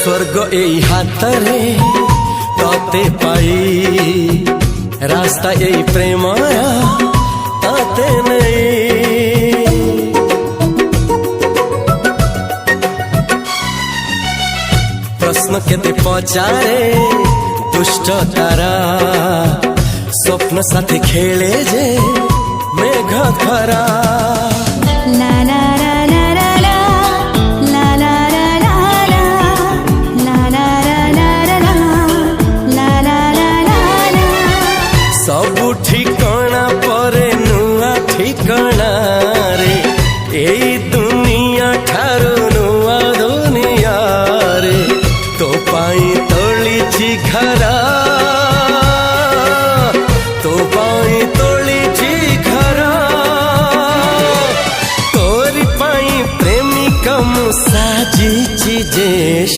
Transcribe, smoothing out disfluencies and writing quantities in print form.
स्वर्ग एई हातरे तते पाई रास्ता एई प्रेमाया ताते नहीं। प्रश्न केते पचारे दुष्ट तारा स्वप्न साथी खेले जे मेघ खरा। ला ला ला ला ला ला ला ला ला ला ला ला ला ला ला। सबु ठिकाना परे नुआ ठिकाना रे एई दुनिया ठारू नुआ दुनिया रे। तो पाई तोलिछि घरा तो पाई तोलिछि घरा तोरी पाई प्रेमिका मु साजिछि जे।